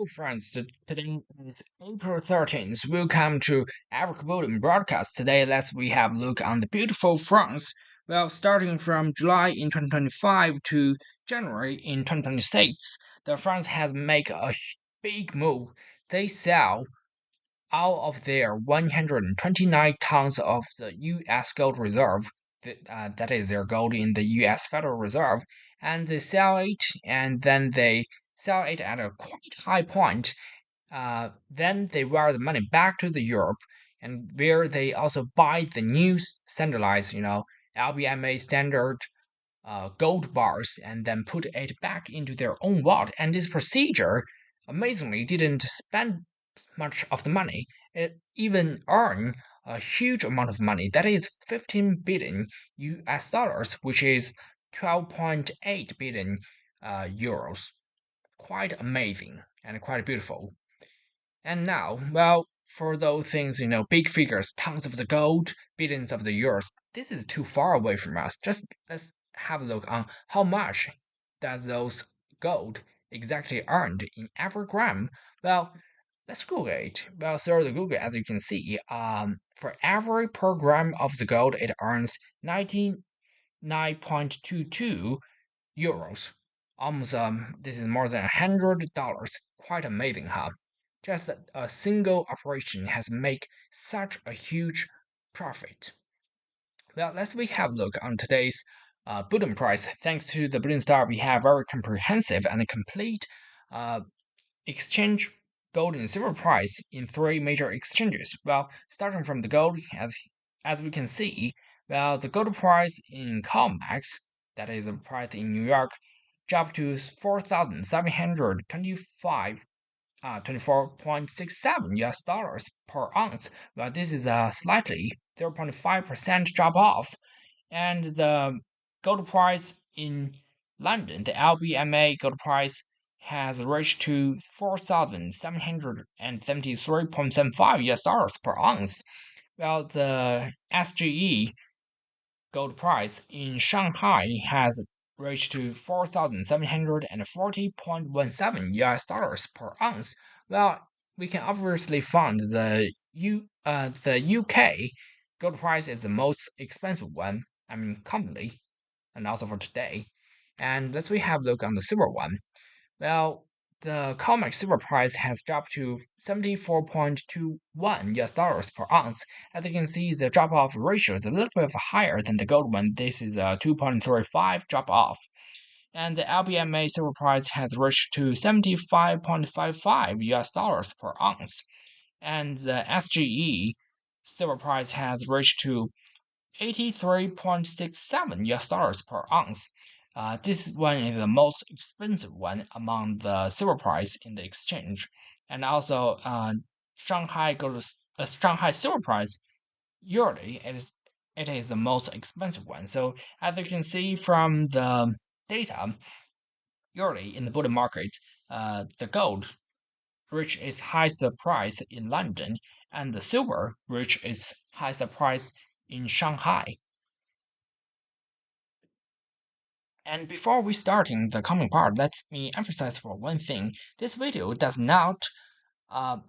Hello, friends. Today is April 13th. Welcome to Africa Bullion broadcast. Today, we have a look on the beautiful France. Well, starting from July in 2025 to January in 2026, the France has made a big move. They sell out of their 129 tons of the U.S. gold reserve. That is their gold in the U.S. Federal Reserve, and they sell it, and then they sell it at a quite high point. Then they wire the money back to the Europe, and where they also buy the new standardized, LBMA standard gold bars, and then put it back into their own vault. And this procedure, amazingly, didn't spend much of the money. It even earned a huge amount of money. That is 15 billion US dollars, which is 12.8 billion euros. Quite amazing and quite beautiful. And now, well, for those things, big figures, tons of the gold, billions of the euros, this is too far away from us. Just let's have a look on how much does those gold exactly earned in every gram. Well, let's Google it. Well, through the Google, as you can see, for every per gram of the gold, it earns 99.22 euros. Almost, this is more than $100. Quite amazing, huh? Just a single operation has made such a huge profit. Well, we have a look on today's Bullion price. Thanks to the Bullion Star, we have very comprehensive and complete uh, exchange gold and silver price in three major exchanges. Well, starting from the gold, as we can see, well, the gold price in COMEX, that is the price in New York, dropped to 4,725 24.67 US dollars per ounce. Well, this is a slightly 0.5% drop off. And the gold price in London, the LBMA gold price has reached to 4,773.75 US dollars per ounce. Well, the SGE gold price in Shanghai has reached to 4,740.17 US dollars per ounce. Well, we can obviously find the UK gold price is the most expensive one. I mean, currently, and also for today. And let's we have a look on the silver one. Well, the COMEX silver price has dropped to 74.21 US dollars per ounce. As you can see, the drop off ratio is a little bit higher than the gold one. This is a 2.35 drop off. And the LBMA silver price has reached to 75.55 US dollars per ounce. And the SGE silver price has reached to 83.67 US dollars per ounce. This one is the most expensive one among the silver price in the exchange, and also Shanghai silver price yearly it is the most expensive one. So as you can see from the data, yearly in the bullion market, the gold reached its highest price in London, and the silver reached its highest price in Shanghai. And before we starting the coming part, let me emphasize for one thing. This video does not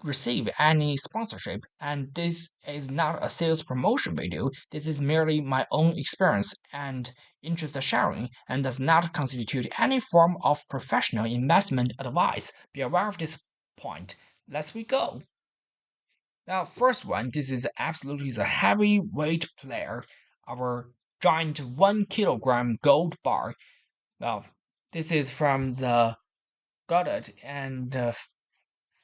receive any sponsorship, and this is not a sales promotion video. This is merely my own experience and interest sharing, and does not constitute any form of professional investment advice. Be aware of this point. Let's we go. Now, first one, this is absolutely the heavyweight player, our giant 1 kilogram gold bar. Well, this is from the Godot and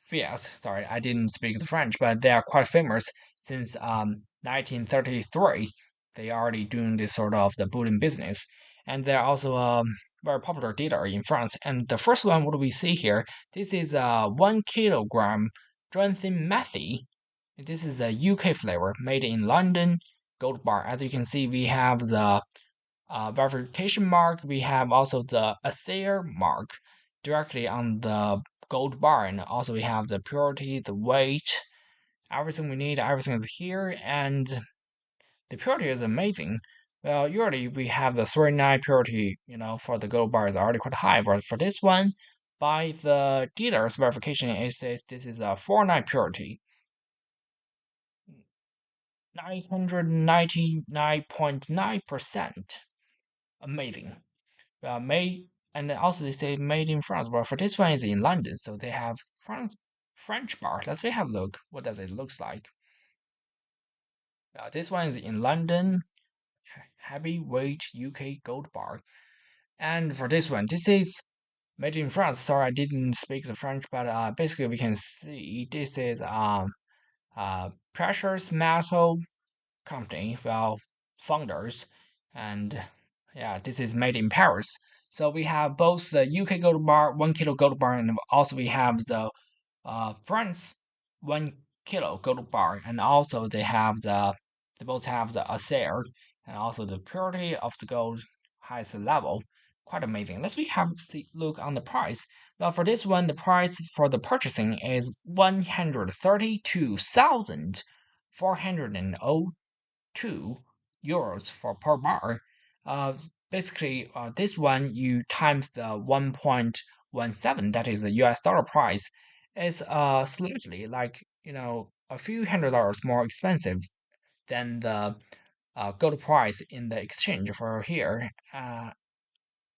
Fiat. Sorry, I didn't speak the French, but they are quite famous since 1933. They are already doing this sort of the bullion business, and they're also a very popular dealer in France. And the first one, what do we see here? This is a 1 kilogram Methy. This is a UK flavor made in London gold bar. As you can see, we have the verification mark. We have also the Acer mark directly on the gold bar, and also we have the purity, the weight, everything we need, everything is here, and the purity is amazing. Well, usually we have the 39 purity, for the gold bar is already quite high, but for this one, by the dealer's verification, it says this is a 49 purity. 999.9%. Amazing. Made, and also they say made in France. But for this one is in London, so they have French bar. Let's have a look. What does it looks like? This one is in London, heavyweight UK gold bar. And for this one, this is made in France. Sorry, I didn't speak the French, but basically we can see this is precious metal company, well, founders, and yeah, this is made in Paris. So we have both the UK gold bar, 1 kilo gold bar, and also we have the France 1 kilo gold bar, and also they both have the acer and also the purity of the gold highest level. Quite amazing. Let's we have a look on the price. Well, for this one, the price for the purchasing is 132,402 euros for per bar. Basically, this one you times the 1.17, that is the US dollar price, is slightly like a few $100 more expensive than the gold price in the exchange for here.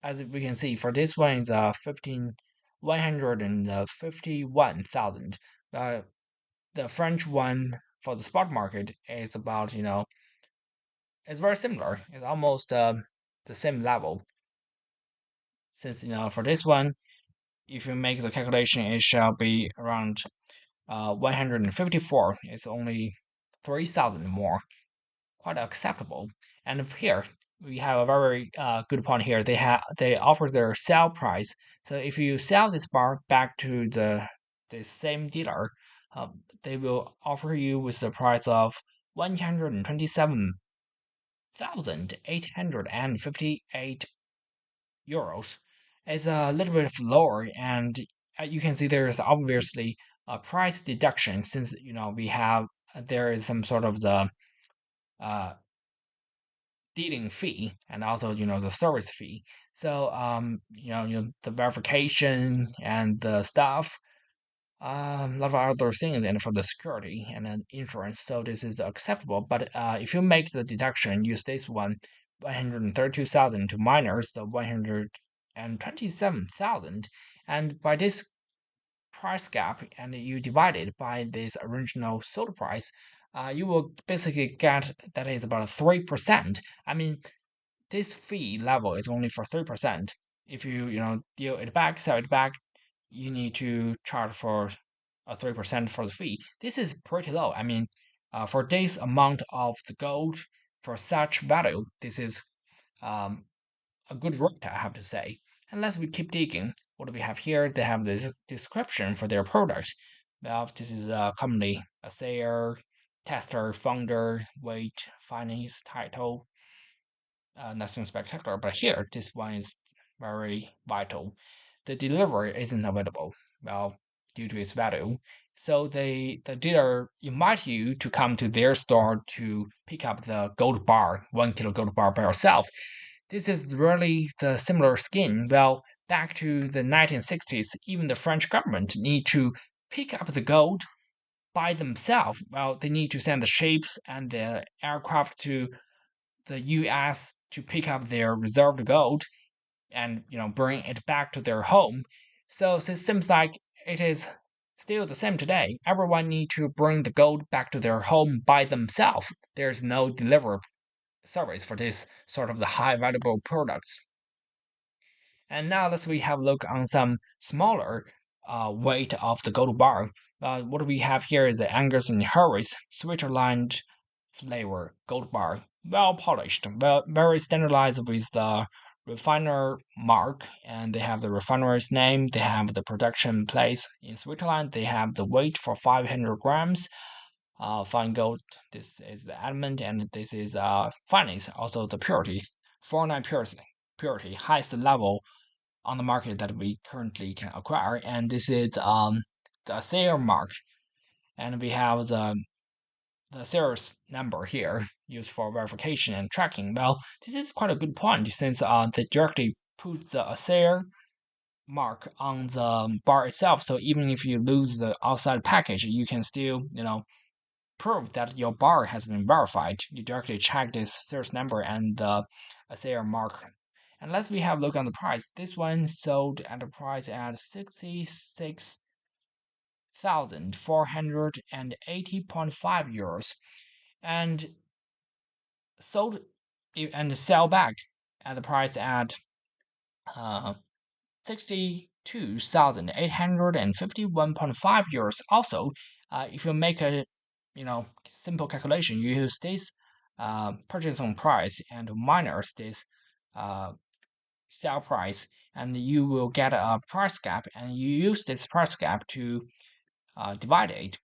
As we can see, for this one is 151,000. The French one for the spot market is about it's very similar. It's almost the same level. Since for this one, if you make the calculation, it shall be around 154. It's only 3,000 more, quite acceptable. And here we have a very good point here. They offer their sale price. So if you sell this bar back to the same dealer, they will offer you with the price of 127,858 euros. It's a little bit lower, and you can see there is obviously a price deduction since we have there is some sort of the uh, dealing fee and also the service fee. So the verification and the stuff, a lot of other things, and for the security and then insurance. So this is acceptable. But if you make the deduction, use this one, 132,000 to minus the 127,000, and by this price gap, and you divide it by this original sold price, you will basically get that is about 3%. I mean, this fee level is only for 3%. If you deal it back, sell it back, you need to charge for a 3% for the fee. This is pretty low. I mean, for this amount of the gold for such value, this is um, a good rate, I have to say. Unless we keep digging, what do we have here? They have this description for their product. Well, this is commonly a sayer, tester, founder, weight, finance, title, nothing spectacular. But here, this one is very vital. The delivery isn't available, well, due to its value. So the dealer invite you to come to their store to pick up the gold bar, 1 kilo gold bar by yourself. This is really the similar scheme. Well, back to the 1960s, even the French government need to pick up the gold by themselves. Well, they need to send the ships and the aircraft to the U.S. to pick up their reserved gold and bring it back to their home. So it seems like it is still the same today. Everyone need to bring the gold back to their home by themselves. There's no delivery service for this sort of the high valuable products. And now let's we have a look on some smaller weight of the gold bar. What we have here is the Angus and Harris Switzerland flavor gold bar, well polished, well very standardized with the refiner mark, and they have the refiner's name. They have the production place in Switzerland. They have the weight for 500 grams. Fine gold. This is the element, and this is finance. Also the purity, 49 purity, highest level on the market that we currently can acquire. And this is the sale mark, and we have the serious number here used for verification and tracking. Well, this is quite a good point since they directly put the Acer mark on the bar itself. So even if you lose the outside package, you can still, prove that your bar has been verified. You directly check this series number and the sale mark. And let's we have a look on the price. This one sold at a price at 66,480.5 euros, and sold and sell back at the price at 62,851.5 euros. Also, if you make a simple calculation, you use this purchasing price and minus this uh, sell price, and you will get a price gap, and you use this price gap to divide it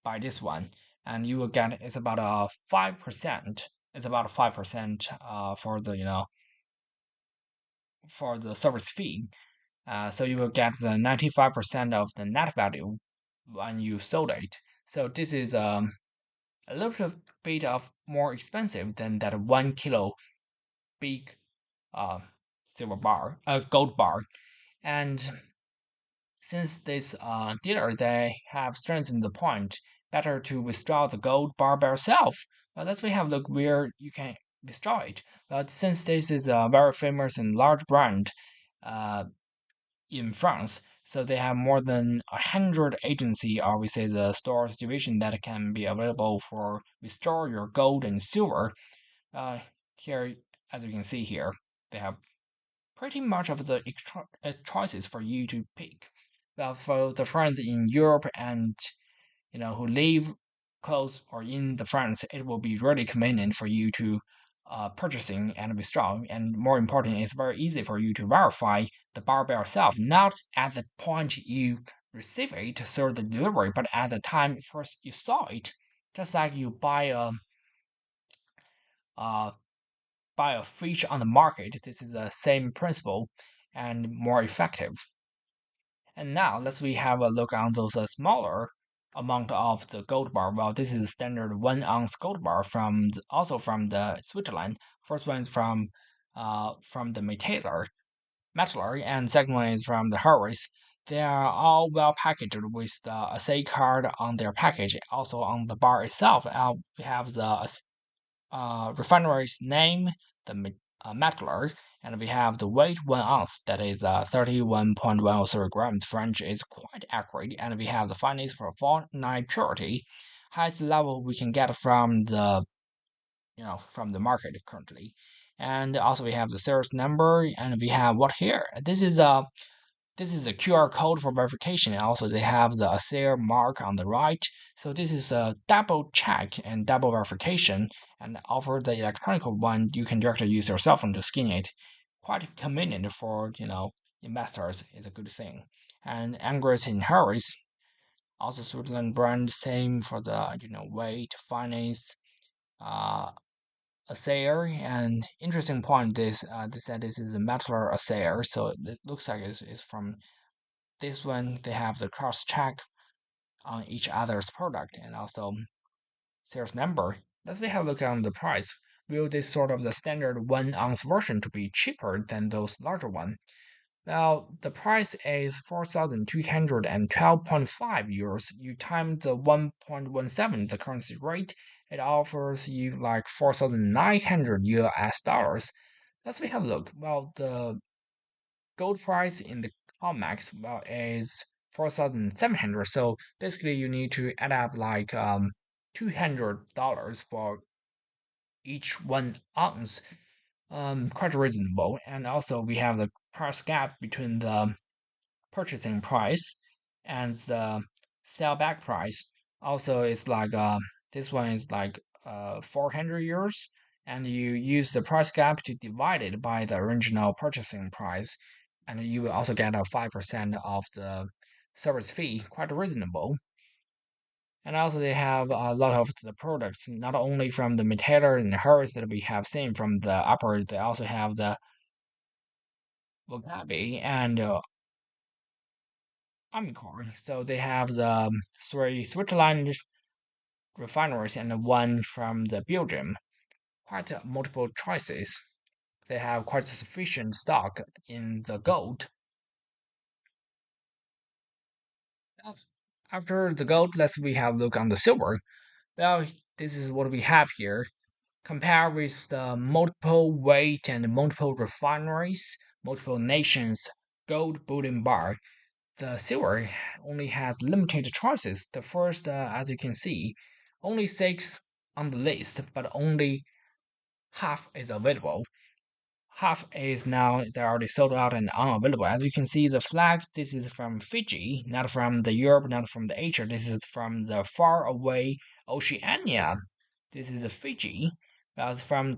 by this one, and you will get it's about a 5%. It's about 5% for the for the service fee. So you will get the 95% of the net value when you sold it. So this is a little bit of more expensive than that 1 kilo big uh, gold bar. And since this dealer they have strengthened the point, better to withdraw the gold bar by yourself. Let's we have a look where you can withdraw it. But since this is a very famous and large brand, uh, in France. So they have more than 100 agency, or we say the stores division that can be available for restore your gold and silver. Here, as you can see here, they have pretty much of the choices for you to pick. Well, for the friends in Europe and who live close or in the France, it will be really convenient for you to purchasing and withdraw. And more important, it's very easy for you to verify the bar by yourself, not at the point you receive it through the delivery, but at the time first you saw it. Just like you uh, buy a fish on the market, this is the same principle and more effective. And now let's we have a look on those smaller amount of the gold bar. Well, this is standard 1 ounce gold bar also from the Switzerland. First one is from the metaller, and second one is from the Harris. They are all well packaged with the assay card on their package. Also on the bar itself, we have the refinery's name, the metaller, and we have the weight 1 ounce, that is 31.103 grams. French is quite accurate, and we have the findings for 49 purity, highest level we can get from the from the market currently. And also we have the series number, and we have what here. This is a QR code for verification. And also, they have the sale mark on the right. So this is a double check and double verification. And offer the electronic one, you can directly use your cell phone to scan it. Quite convenient for investors. Is a good thing. And Angus in Harris, also Switzerland brand, same for the weight, finance, uh, assayer. And interesting point, they said this is a metal assayer, so it looks like it's from this one. They have the cross check on each other's product and also sales number. Let's have a look on the price. Will this sort of the standard 1 ounce version to be cheaper than those larger one? Well, the price is 4,212.5 euros. You times the 1.17, the currency rate, it offers you like 4,900 US dollars. Let's have a look. Well, the gold price in the COMEX is 4,700. So basically, you need to add up like $200 for each 1 ounce. Quite reasonable. And also, we have the price gap between the purchasing price and the sell back price. Also, it's like this one is like 400 euros, and you use the price gap to divide it by the original purchasing price, and you will also get a 5% of the service fee. Quite reasonable. And also, they have a lot of the products, not only from the Metaller and Harris that we have seen from the upper. They also have the Wagabi and Amicor. So they have the three Switzerland refineries and one from the Belgium. Quite multiple choices. They have quite sufficient stock in the gold. After the gold, we have a look on the silver. Well, this is what we have here. Compare with the multiple weight and multiple refineries, multiple nations, gold bullion bar. The silver only has limited choices. The first, as you can see, only six on the list, but only half is available. Half is now they're already sold out and unavailable. As you can see, the flags, this is from Fiji, not from the Europe, not from the Asia. This is from the far away Oceania. This is Fiji. From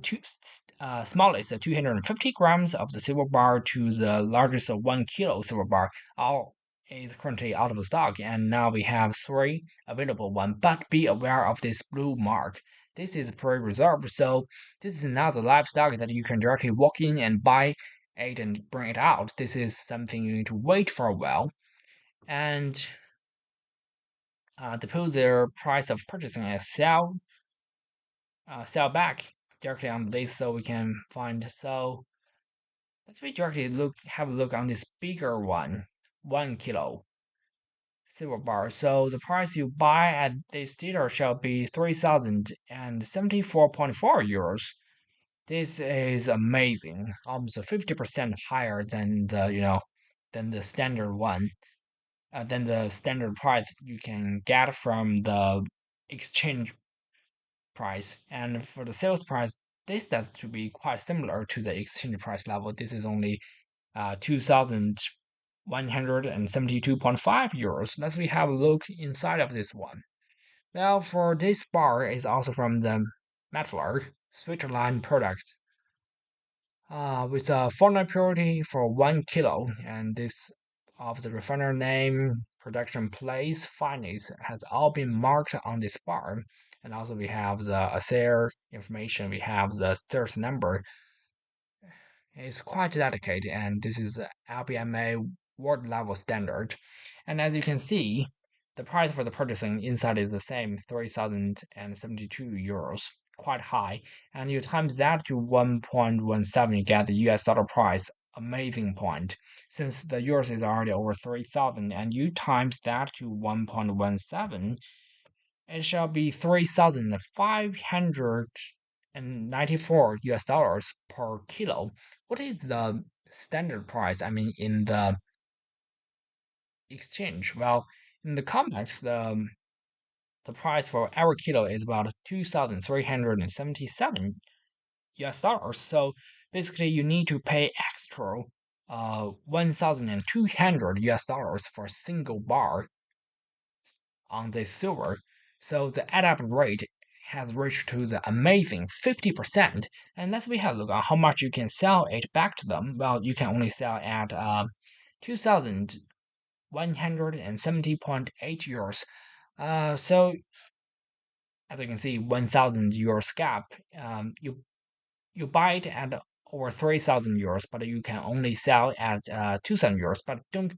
smallest 250 grams of the silver bar to the largest 1 kilo silver bar, all is currently out of stock, and now we have three available one. But be aware of this blue mark. This is pre-reserved, so this is not the live stock that you can directly walk in and buy it and bring it out. This is something you need to wait for a while, and to put their price of purchasing and sell back directly on this, so we can find. So let's directly have a look on this bigger one, 1 kilo silver bar. So the price you buy at this dealer shall be 3,074.4 euros. This is amazing, almost 50% higher than the standard one, than the standard price you can get from the exchange price. And for the sales price, this does to be quite similar to the exchange price level. This is only 2,172.5 euros. Let's we have a look inside of this one. Well, for this bar is also from the Mettler Switzerland product. With a formula purity for 1 kilo, and this of the refiner name, production place, finance has all been marked on this bar. And also we have the assay information, we have the third number. It's quite delicate, and this is LBMA world level standard. And as you can see, the price for the purchasing inside is the same, 3,072 euros, quite high. And you times that to 1.17, you get the US dollar price. Amazing point. Since the euros is already over 3,000, and you times that to 1.17, it shall be 3,594 US dollars per kilo. What is the standard price? I mean, in the exchange. Well, in the COMEX, the price for every kilo is about 2,377 US dollars. So basically, you need to pay extra 1,200 US dollars for a single bar on this silver. So the add up rate has reached to the amazing 50%. And let's we have a look at how much you can sell it back to them. Well, you can only sell at 2,170.8 euros. So as you can see, 1,000 euros gap. You buy it at over 3,000 euros, but you can only sell at 2,000 euros. But don't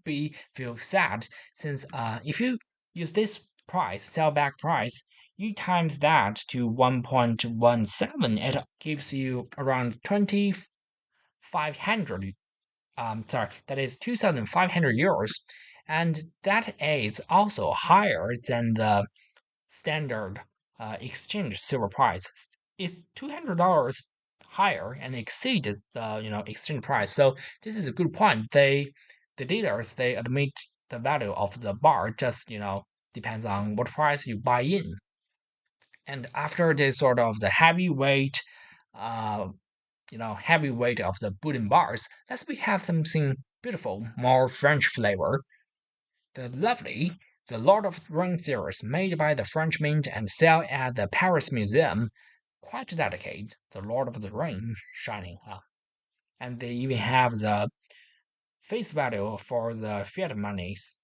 feel sad, since if you use this price, sell back price, you times that to 1.17, it gives you around 2,500. Sorry, that is 2,500 euros, and that is also higher than the standard exchange silver price. It's $200 higher and exceeds the exchange price. So this is a good point. The dealers they admit the value of the bar just depends on what price you buy in. And after this sort of the heavyweight, heavyweight of the bullion bars, we have something beautiful, more French flavor. The lovely the Lord of the Ring series made by the French Mint and sell at the Paris Museum. Quite delicate, the Lord of the Ring shining up. And they even have the face value for the fiat monies.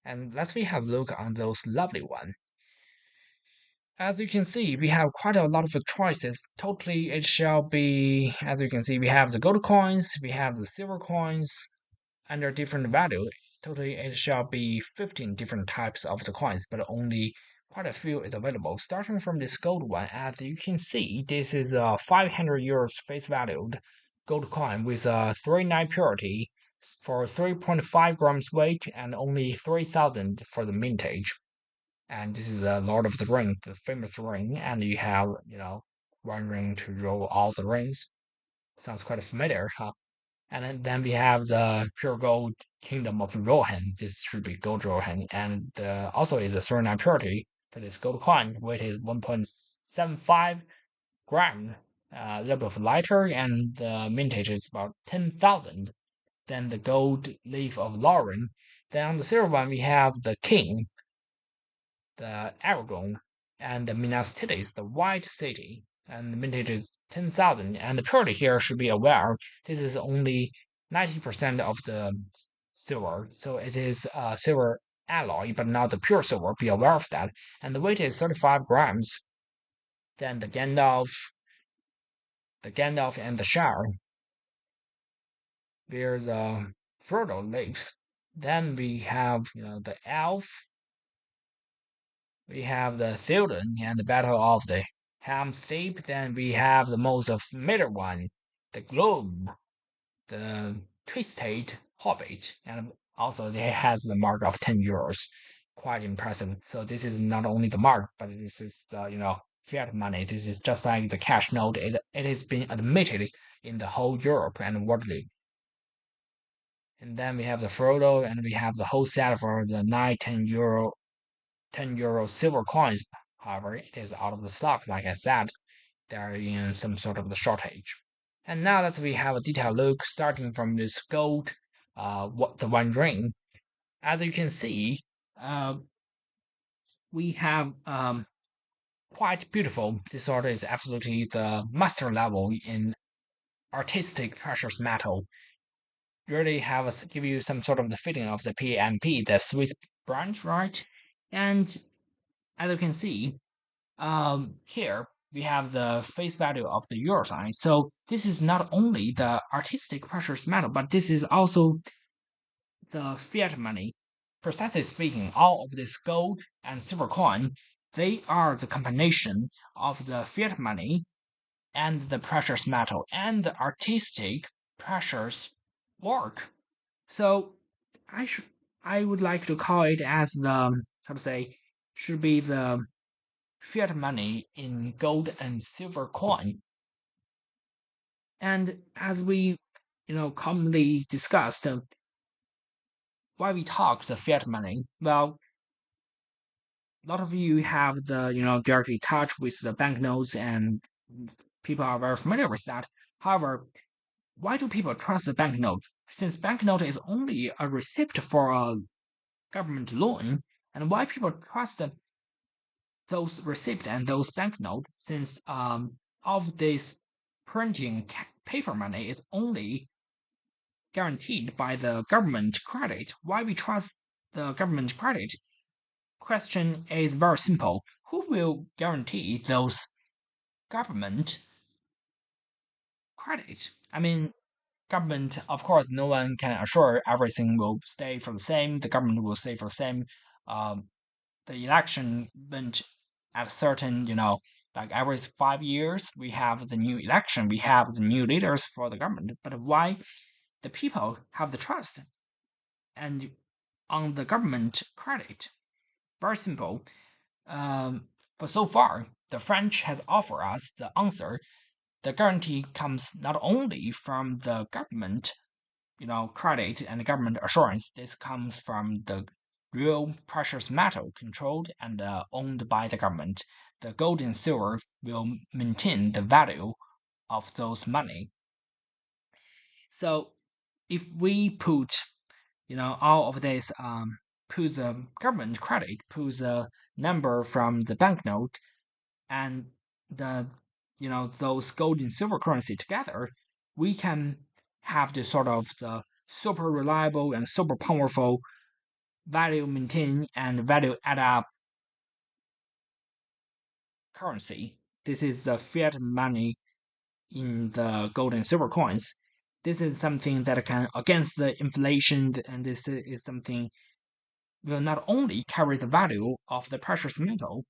And we have a look on those lovely one. As you can see, we have quite a lot of choices. Totally, it shall be, as you can see, we have the gold coins, we have the silver coins, under different value. Totally, it shall be 15 different types of the coins, but only quite a few is available. Starting from this gold one, as you can see, this is a 500 euros face valued gold coin with a 39 purity. for 3.5 grams weight and only 3,000 for the mintage. And this is the Lord of the Ring, the famous ring, and you have, one ring to roll all the rings. Sounds quite familiar, huh? And then we have the pure gold kingdom of Rohan. This should be gold Rohan, and also is a 39 purity for this gold coin, weight is 1.75 gram, a little bit lighter, and the mintage is about 10,000. Then the gold leaf of Lauren. Then on the silver one we have the king, the Aragon, and the Minas Tirith, the White City, and the mintage is 10,000. And the purity here should be aware, this is only 90% of the silver, so it is silver alloy, but not the pure silver. Be aware of that. And the weight is 35 grams. Then the Gandalf and the Shire. There's Frodo leaves. Then we have, the elf. We have the Theoden and the Battle of the Helm's Deep. Then we have the most familiar one, the Globe, the Twisted Hobbit, and also it has the mark of 10 euros. Quite impressive. So this is not only the mark, but this is fiat money. This is just like the cash note. It has been admitted in the whole Europe and worldly. And then we have the Frodo, and we have the whole set for the 10 euro silver coins. However, it is out of the stock. Like I said, they're in some sort of the shortage. And now that we have a detailed look, starting from this gold, the one ring. As you can see, we have quite beautiful. This sort is absolutely the master level in artistic precious metal. Really give you some sort of the feeling of the PMP, the Swiss branch, right? And as you can see, here we have the face value of the euro sign. So this is not only the artistic precious metal, but this is also the fiat money. Precisely speaking, all of this gold and silver coin, they are the combination of the fiat money and the precious metal and the artistic precious work. So I would like to call it as the, how to say, should be the fiat money in gold and silver coin. And as we commonly discussed, why we talk the fiat money, well, a lot of you have the directly touch with the banknotes, and people are very familiar with that. However, why do people trust the banknote? Since banknote is only a receipt for a government loan, and why people trust those receipt and those banknotes, since of this printing paper money is only guaranteed by the government credit. Why we trust the government credit? Question is very simple. Who will guarantee those government credit? I mean, government, of course, no one can assure everything will stay for the same. The government will stay for the same. The election went at certain, like every 5 years, we have the new election, we have the new leaders for the government. But why the people have the trust and on the government credit? Very simple. But so far, the French has offered us the answer. The guarantee comes not only from the government, credit and government assurance. This comes from the real precious metal controlled and owned by the government. The gold and silver will maintain the value of those money. So if we put, all of this, put the government credit, put the number from the banknote, and the, those gold and silver currency together, we can have the sort of the super reliable and super powerful value maintain and value add up currency. This is the fiat money in the gold and silver coins. This is something that can against the inflation, and this is something will not only carry the value of the precious metal,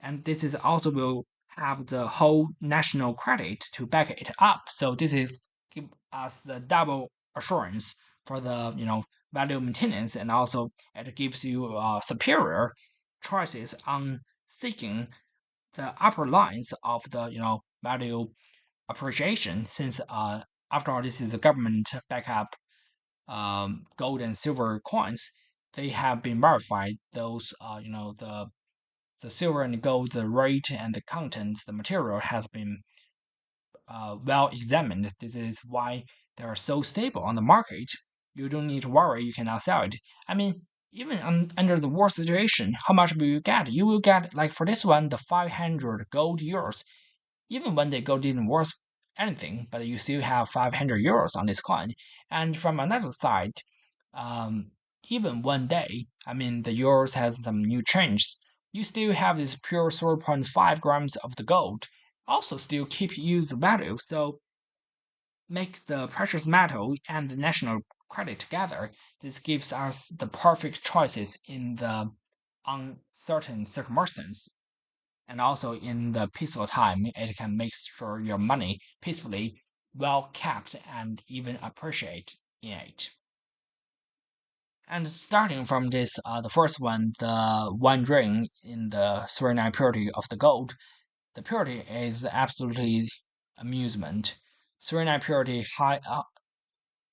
and this is also will have the whole national credit to back it up. So this is give us the double assurance for the value maintenance, and also it gives you superior choices on seeking the upper lines of the value appreciation, since after all this is a government backup gold and silver coins. They have been verified. Those the silver and gold, the rate and the content, the material has been well examined. This is why they are so stable on the market. You don't need to worry, you cannot sell it. I mean, even under the worst situation, how much will you get? You will get, like for this one, the 500 gold euros. Even when the gold didn't worth anything, but you still have 500 euros on this coin. And from another side, um, even one day, I mean, the euros has some new change. You still have this pure 0.5 grams of the gold, also still keep use the value. So make the precious metal and the national credit together. This gives us the perfect choices in the uncertain circumstance. And also in the peaceful time, it can make sure your money peacefully, well kept, and even appreciate in it. And starting from this, the first one, the one ring in the 39 purity of the gold, the purity is absolutely amusement. 39 purity high,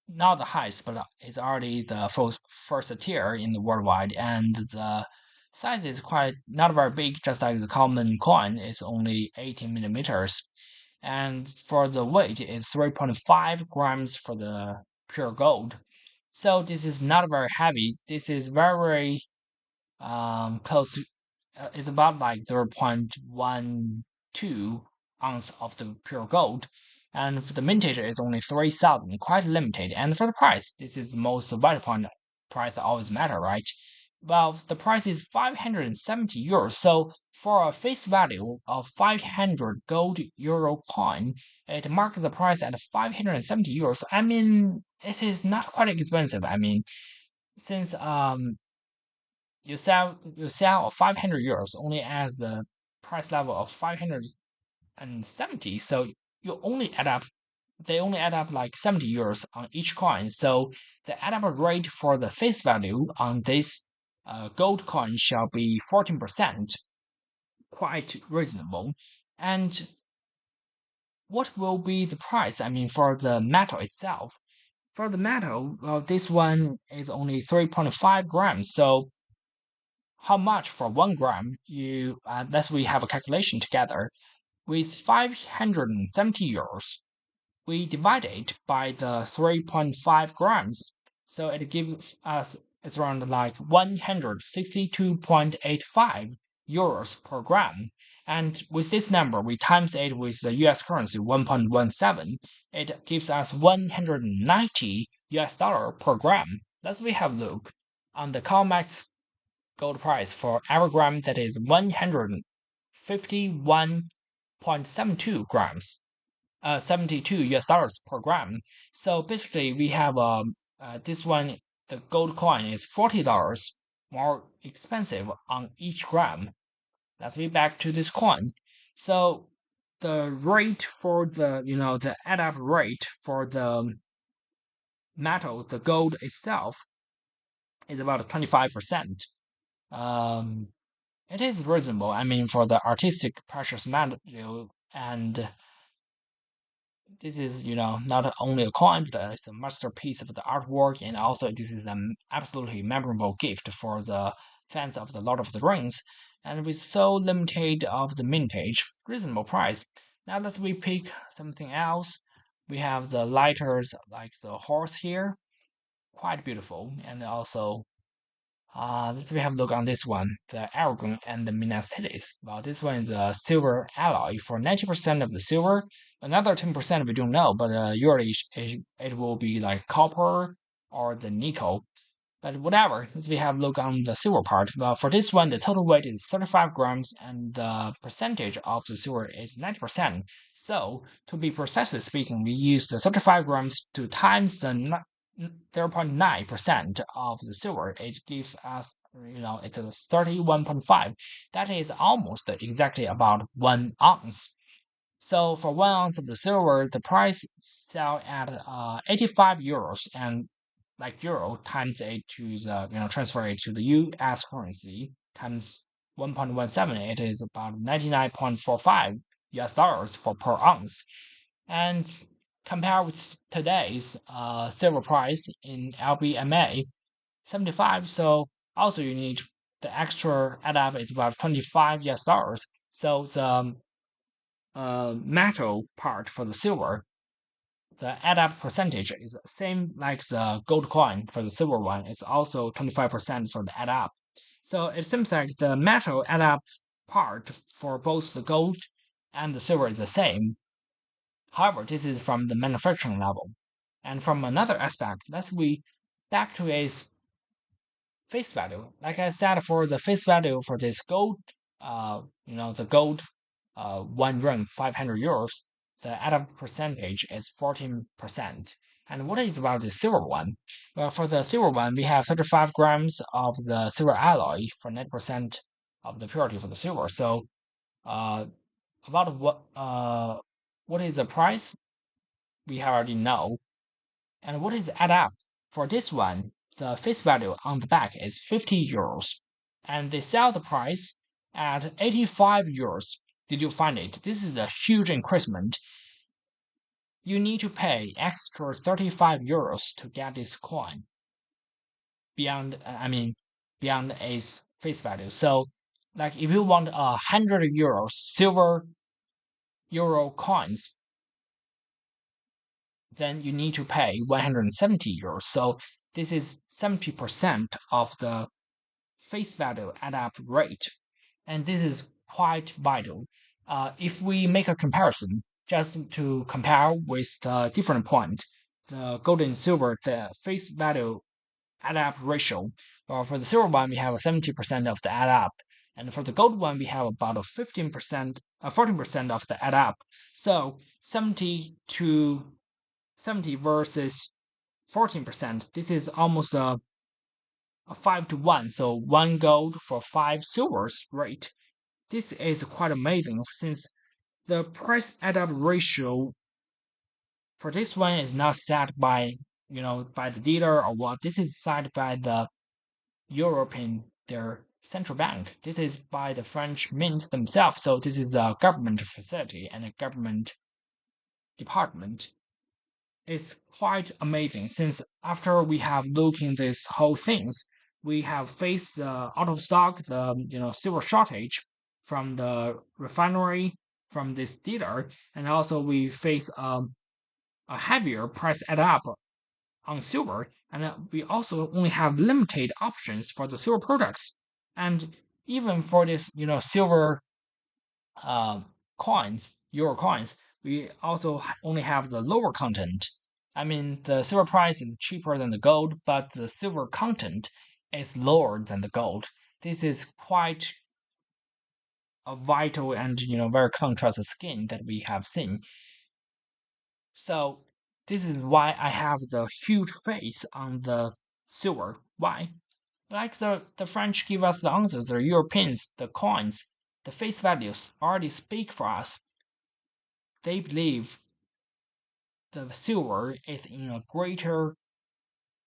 not the highest, but it's already the first tier in the worldwide, and the size is quite not very big, just like the common coin is only 18 millimeters, and for the weight is 3.5 grams for the pure gold. So this is not very heavy. This is very close to it's about like 0.12 ounce of the pure gold. And for the mintage, it's only 3,000, quite limited. And for the price, this is the most vital point. Price always matter, right? Well, the price is 570 euros. So for a face value of 500 gold euro coin, it marks the price at 570 euros. I mean, it is not quite expensive. I mean, since you sell 500 euros only as the price level of 570, so you only add up they only add up like 70 euros on each coin. So the add up rate for the face value on this gold coin shall be 14%, quite reasonable. And what will be the price? I mean, for the metal itself. For the metal, well, this one is only 3.5 grams. So how much for 1 gram? Let's we have a calculation together. With 570 euros, we divide it by the 3.5 grams. So it gives us, it's around like 162.85 euros per gram. And with this number, we times it with the US currency 1.17. It gives us 190 US dollar per gram. Let's we have a look on the COMEX gold price for every gram, that is 151.72 grams, 72 US dollars per gram. So basically, we have this one. The gold coin is $40 more expensive on each gram. Let's be back to this coin. So the rate for the add up rate for the metal, the gold itself, is about 25%. Um, It is reasonable. I mean, for the artistic precious metal, and this is, not only a coin, but it's a masterpiece of the artwork, and also this is an absolutely memorable gift for the fans of the Lord of the Rings, and with so limited of the mintage, reasonable price. Now let's we pick something else. We have the lighters, like the horse here, quite beautiful, and also let's we have a look on this one, the argon and the Minas Tirith. Well, this one is a silver alloy for 90% of the silver. Another 10% we don't know, but usually it will be like copper or the nickel. But whatever, let's we have a look on the silver part. Well, for this one, the total weight is 35 grams and the percentage of the silver is 90%. So, to be precisely speaking, we use the 35 grams to times the 0.9% of the silver. It gives us, it is 31.5. That is almost exactly about 1 ounce. So for 1 ounce of the silver, the price sell at 85 euros, and like euro times it to the transfer it to the US currency times 1.17, it is about 99.45 US dollars for per ounce. And compare with today's silver price in LBMA 75. So also you need the extra add up is about 25 US dollars. So the metal part for the silver, the add up percentage is the same like the gold coin for the silver one. It's also 25% for the add up. So it seems like the metal add up part for both the gold and the silver is the same. However, this is from the manufacturing level. And from another aspect, let's we back to its face value. Like I said, for the face value for this gold, the gold, 1 ring, 500 euros, the add-up percentage is 14%. And what is about the silver one? Well, for the silver one, we have 35 grams of the silver alloy for 9% of the purity for the silver. So, about what is the price? We already know. And what is add up? For this one, the face value on the back is 50 euros. And they sell the price at 85 euros. Did you find it? This is a huge increment. You need to pay extra 35 euros to get this coin beyond, beyond its face value. So, like if you want 100 euros silver euro coins, then you need to pay 170 euros. So this is 70% of the face value add up rate. And this is quite vital. If we make a comparison, just to compare with the different point, the gold and silver, the face value add up ratio. For the silver one, we have 70% of the add up. And for the gold one, we have about a 15%, 14% of the add up. So 70 versus 14%. This is almost a 5 to 1. So 1 gold for 5 silvers rate. This is quite amazing since the price add up ratio for this one is not set by by the dealer or what. This is set by the European their central bank. This is by the French mint themselves. So this is a government facility and a government department. It's quite amazing since after we have looking these whole things, we have faced the out of stock, the silver shortage from the refinery, from this dealer, and also we face a heavier price add up on silver, and we also only have limited options for the silver products, and even for this silver uh, coins, euro coins, we also only have the lower content. I mean, the silver price is cheaper than the gold, but the silver content is lower than the gold. This is quite a vital and very contrast scheme that we have seen. So this is why I have the huge face on the silver. Why? Like the French give us the answers, the Europeans, the coins, the face values already speak for us. They believe the silver is in a greater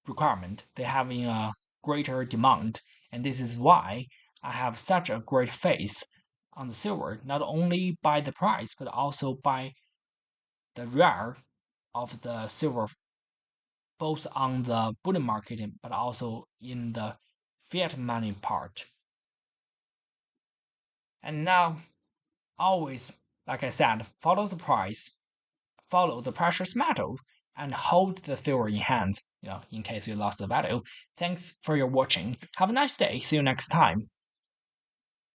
requirement. They have in a greater demand, and this is why I have such a great faith on the silver, not only by the price but also by the rare of the silver, both on the bullion market but also in the fiat money part. And now, always, like I said, follow the price, follow the precious metal, and hold the silver in hand, in case you lost the value. Thanks for your watching. Have a nice day. See you next time.